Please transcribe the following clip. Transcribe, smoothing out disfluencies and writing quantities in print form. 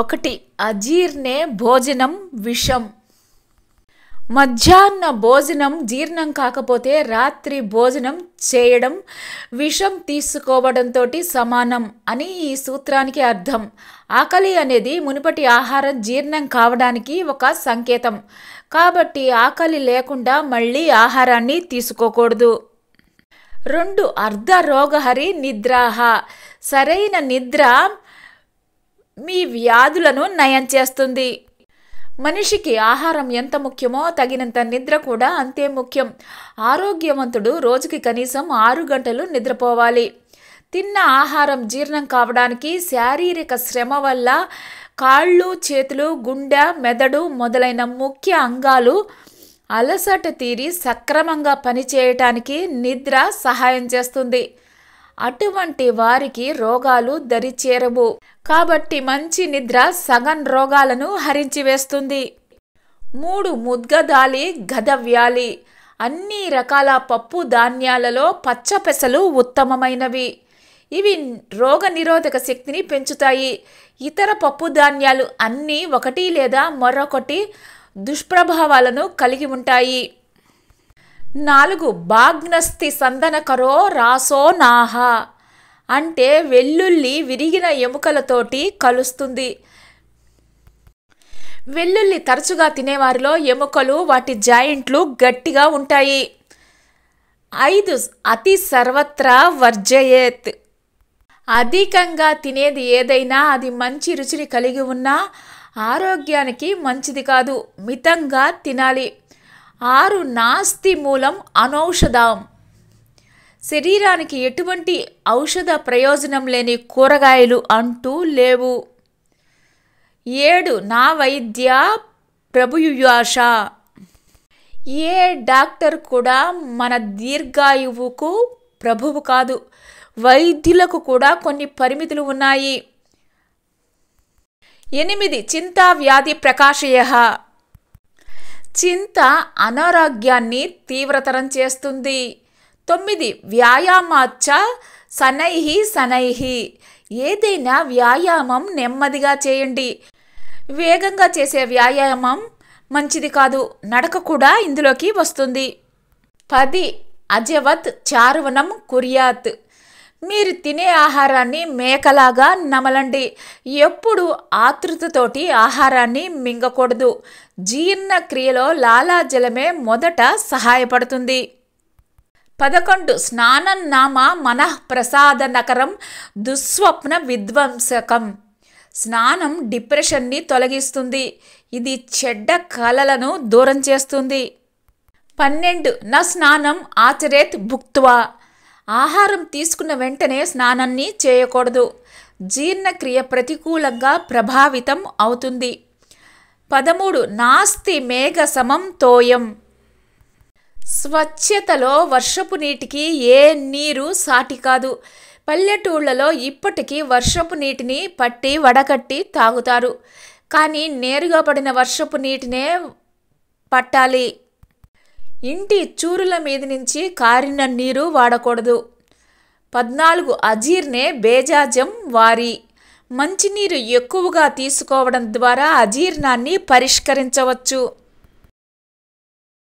ఒకటి, అజీర్ణే భోజనం విషం. మధ్యాహ్న భోజనం జీర్ణం కాకపోతే రాత్రి భోజనం చేయడం విషం తీసుకోవడంతో సమానం అని ఈ సూత్రానికి అర్థం. ఆకలి అనేది మునుపటి ఆహారం జీర్ణం కావడానికి ఒక సంకేతం. కాబట్టి ఆకలి లేకుండా మళ్ళీ ఆహారాన్ని తీసుకోకూడదు. 2, అర్ధరోగహరి నిద్రాహ. సరైన నిద్ర మీ వ్యాధులను నయం చేస్తుంది. మనిషికి ఆహారం ఎంత ముఖ్యమో తగినంత నిద్ర కూడా అంతే ముఖ్యం. ఆరోగ్యవంతుడు రోజుకి కనీసం 6 గంటలు నిద్రపోవాలి. తిన్న ఆహారం జీర్ణం కావడానికి శారీరక శ్రమ వల్ల కాళ్ళు, చేతులు, గుండె, మెదడు మొదలైన ముఖ్య అంగాలు అలసట తీరి సక్రమంగా పనిచేయటానికి నిద్ర సహాయం చేస్తుంది. అటువంటి వారికి రోగాలు దరిచేరవు. కాబట్టి మంచి నిద్ర సగం రోగాలను హరించివేస్తుంది. 3, ముద్గదాలి గదవ్యాలి. అన్ని రకాల పప్పు ధాన్యాలలో పచ్చపెసలు ఉత్తమమైనవి. ఇవి రోగ నిరోధక శక్తిని పెంచుతాయి. ఇతర పప్పు ధాన్యాలు అన్నీ ఒకటి లేదా మరొకటి దుష్ప్రభావాలను కలిగి ఉంటాయి. 4, బాగ్నస్తి సందనకరో రాసో నాహ. అంటే వెల్లుల్లి విరిగిన ఎముకలతోటి కలుస్తుంది. వెల్లుల్లి తరచుగా తినేవారిలో ఎముకలు, వాటి జాయింట్లు గట్టిగా ఉంటాయి. 5, అతి సర్వత్రా వర్జయేత్. అధికంగా తినేది ఏదైనా అది మంచి రుచిని కలిగి ఉన్నా ఆరోగ్యానికి మంచిది కాదు. మితంగా తినాలి. 6, నాస్తి మూలం అనౌషధం. శరీరానికి ఎటువంటి ఔషధ ప్రయోజనం లేని కూరగాయలు అంటూ లేవు. 7, నా వైద్య ప్రభుయుయాష. ఏ డాక్టర్ కూడా మన దీర్ఘాయువుకు ప్రభువు కాదు. వైద్యులకు కూడా కొన్ని పరిమితులు ఉన్నాయి. 8, చింతా వ్యాధి ప్రకాశయ. చింత అనారోగ్యాన్ని తీవ్రతరం చేస్తుంది. 9, వ్యాయామాచ్చ శనైహి. ఏదైనా వ్యాయామం నెమ్మదిగా చేయండి. వేగంగా చేసే వ్యాయామం మంచిది కాదు. నడక కూడా ఇందులోకి వస్తుంది. 10, అజవత్ చార్వణం కుర్యాత్. మీరు తినే ఆహారాన్ని మేకలాగా నమలండి. ఎప్పుడు ఆతృతతోటి ఆహారాన్ని మింగకూడదు. జీర్ణక్రియలో లాలాజలమే మొదట సహాయపడుతుంది. 11, స్నానం నామ మనఃప్రసాదనకరం దుస్వప్న విధ్వంసకం. స్నానం డిప్రెషన్ని తొలగిస్తుంది. ఇది చెడ్డ కలలను దూరం చేస్తుంది. 12, నా స్నానం ఆచరేత్ భుక్త్వా. ఆహారం తీసుకున్న వెంటనే స్నానాన్ని చేయకూడదు. జీర్ణక్రియ ప్రతికూలంగా ప్రభావితం అవుతుంది. 13, నాస్తి మేఘ సమం తోయం. స్వచ్ఛతలో వర్షపు నీటికి ఏ నీరు సాటి కాదు. పల్లెటూళ్లలో ఇప్పటికీ వర్షపు నీటిని పట్టి వడకట్టి తాగుతారు. కానీ నేరుగా పడిన వర్షపు నీటినే పట్టాలి. ఇంటి చూరుల మీద నుంచి కారిన నీరు వాడకూడదు. 14, అజీర్ణే బేజాజం వారి. మంచినీరు ఎక్కువగా తీసుకోవడం ద్వారా అజీర్ణాన్ని పరిష్కరించవచ్చు.